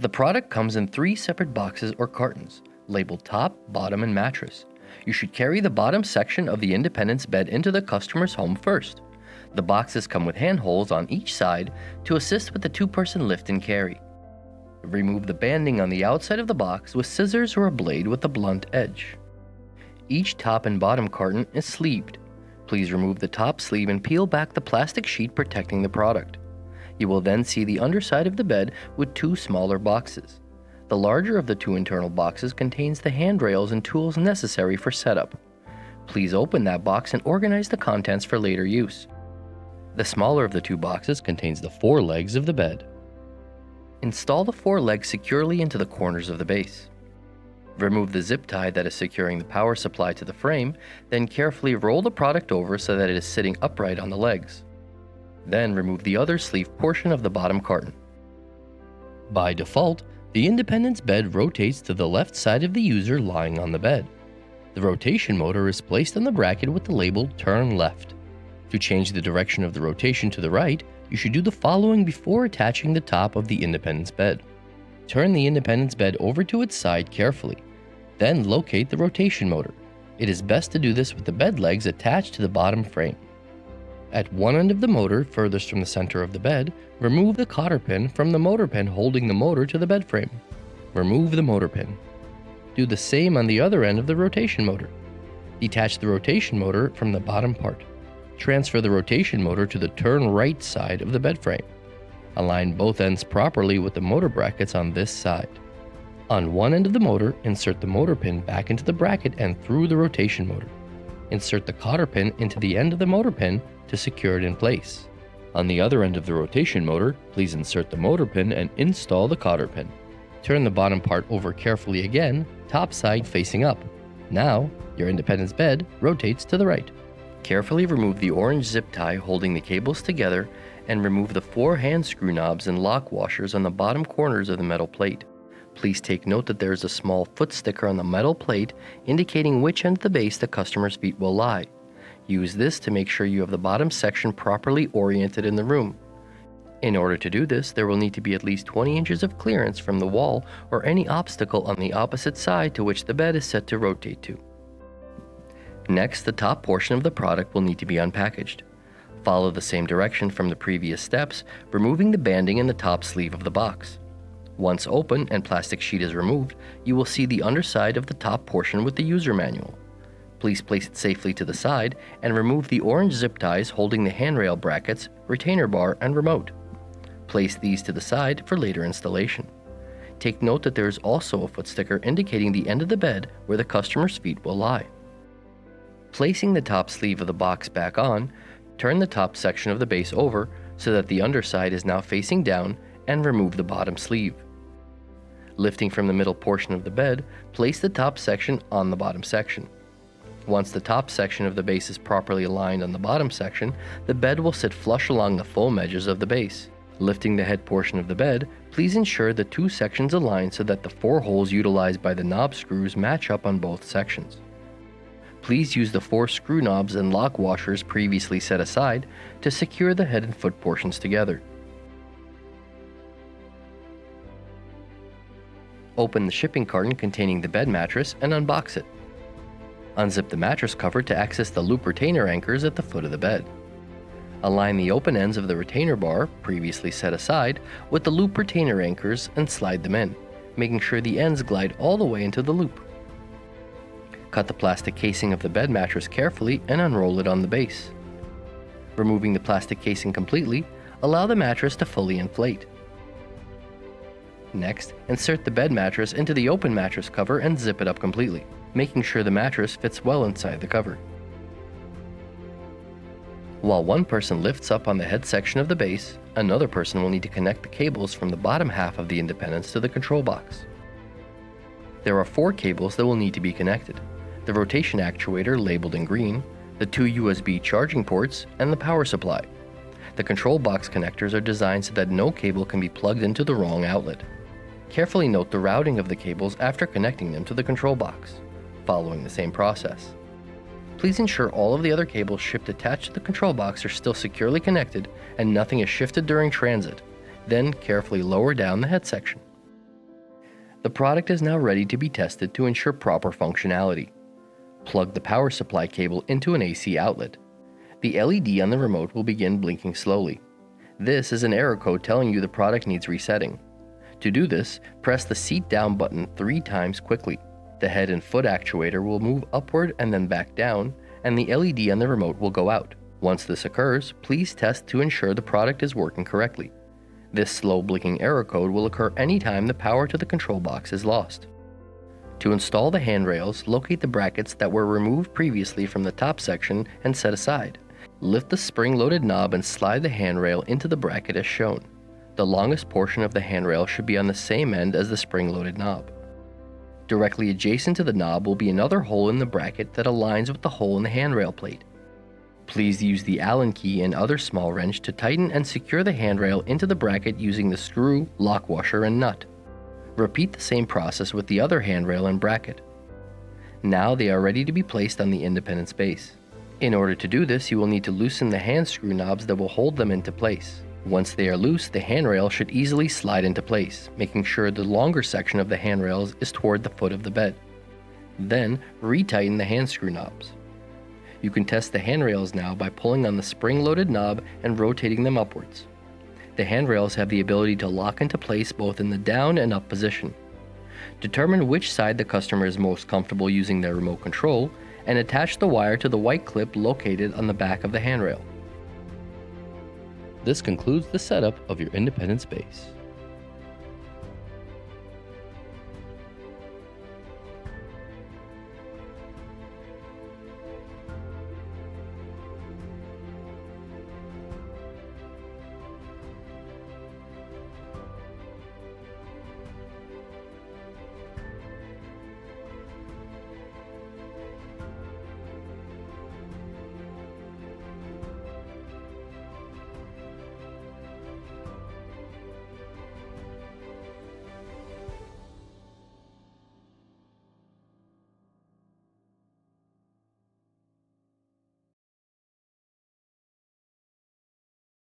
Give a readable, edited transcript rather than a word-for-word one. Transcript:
The product comes in 3 separate boxes or cartons, labeled top, bottom, and mattress. You should carry the bottom section of the Independence bed into the customer's home first. The boxes come with handholds on each side to assist with the 2-person lift and carry. Remove the banding on the outside of the box with scissors or a blade with a blunt edge. Each top and bottom carton is sleeved. Please remove the top sleeve and peel back the plastic sheet protecting the product. You will then see the underside of the bed with 2 smaller boxes. The larger of the 2 internal boxes contains the handrails and tools necessary for setup. Please open that box and organize the contents for later use. The smaller of the 2 boxes contains the 4 legs of the bed. Install the 4 legs securely into the corners of the base. Remove the zip tie that is securing the power supply to the frame, then carefully roll the product over so that it is sitting upright on the legs. Then remove the other sleeve portion of the bottom carton. By default, the Independence bed rotates to the left side of the user lying on the bed. The rotation motor is placed on the bracket with the label "Turn Left." To change the direction of the rotation to the right, you should do the following before attaching the top of the Independence bed. Turn the Independence bed over to its side carefully. Then locate the rotation motor. It is best to do this with the bed legs attached to the bottom frame. At one end of the motor, furthest from the center of the bed, remove the cotter pin from the motor pin holding the motor to the bed frame. Remove the motor pin. Do the same on the other end of the rotation motor. Detach the rotation motor from the bottom part. Transfer the rotation motor to the turn right side of the bed frame. Align both ends properly with the motor brackets on this side. On one end of the motor, insert the motor pin back into the bracket and through the rotation motor. Insert the cotter pin into the end of the motor pin to secure it in place. On the other end of the rotation motor, please insert the motor pin and install the cotter pin. Turn the bottom part over carefully again, top side facing up. Now, your Independence bed rotates to the right. Carefully remove the orange zip tie holding the cables together and remove the 4 hand screw knobs and lock washers on the bottom corners of the metal plate. Please take note that there is a small foot sticker on the metal plate indicating which end of the base the customer's feet will lie. Use this to make sure you have the bottom section properly oriented in the room. In order to do this, there will need to be at least 20 inches of clearance from the wall or any obstacle on the opposite side to which the bed is set to rotate to. Next, the top portion of the product will need to be unpackaged. Follow the same direction from the previous steps, removing the banding in the top sleeve of the box. Once open and plastic sheet is removed, you will see the underside of the top portion with the user manual. Please place it safely to the side and remove the orange zip ties holding the handrail brackets, retainer bar, and remote. Place these to the side for later installation. Take note that there is also a foot sticker indicating the end of the bed where the customer's feet will lie. Placing the top sleeve of the box back on, turn the top section of the base over so that the underside is now facing down and remove the bottom sleeve. Lifting from the middle portion of the bed, place the top section on the bottom section. Once the top section of the base is properly aligned on the bottom section, the bed will sit flush along the foam edges of the base. Lifting the head portion of the bed, please ensure the 2 sections align so that the 4 holes utilized by the knob screws match up on both sections. Please use the 4 screw knobs and lock washers previously set aside to secure the head and foot portions together. Open the shipping carton containing the bed mattress and unbox it. Unzip the mattress cover to access the loop retainer anchors at the foot of the bed. Align the open ends of the retainer bar, previously set aside, with the loop retainer anchors and slide them in, making sure the ends glide all the way into the loop. Cut the plastic casing of the bed mattress carefully and unroll it on the base. Removing the plastic casing completely, allow the mattress to fully inflate. Next, insert the bed mattress into the open mattress cover and zip it up completely, making sure the mattress fits well inside the cover. While one person lifts up on the head section of the base, another person will need to connect the cables from the bottom half of the Independence to the control box. There are 4 cables that will need to be connected: the rotation actuator labeled in green, the 2 USB charging ports, and the power supply. The control box connectors are designed so that no cable can be plugged into the wrong outlet. Carefully note the routing of the cables after connecting them to the control box, following the same process. Please ensure all of the other cables shipped attached to the control box are still securely connected and nothing is shifted during transit. Then carefully lower down the head section. The product is now ready to be tested to ensure proper functionality. Plug the power supply cable into an AC outlet. The LED on the remote will begin blinking slowly. This is an error code telling you the product needs resetting. To do this, press the seat down button 3 times quickly. The head and foot actuator will move upward and then back down, and the LED on the remote will go out. Once this occurs, please test to ensure the product is working correctly. This slow blinking error code will occur anytime the power to the control box is lost. To install the handrails, locate the brackets that were removed previously from the top section and set aside. Lift the spring-loaded knob and slide the handrail into the bracket as shown. The longest portion of the handrail should be on the same end as the spring-loaded knob. Directly adjacent to the knob will be another hole in the bracket that aligns with the hole in the handrail plate. Please use the Allen key and other small wrench to tighten and secure the handrail into the bracket using the screw, lock washer, and nut. Repeat the same process with the other handrail and bracket. Now they are ready to be placed on the independence base. In order to do this, you will need to loosen the hand screw knobs that will hold them into place. Once they are loose, the handrail should easily slide into place, making sure the longer section of the handrails is toward the foot of the bed. Then, retighten the hand screw knobs. You can test the handrails now by pulling on the spring-loaded knob and rotating them upwards. The handrails have the ability to lock into place both in the down and up position. Determine which side the customer is most comfortable using their remote control, and attach the wire to the white clip located on the back of the handrail. This concludes the setup of your independence base.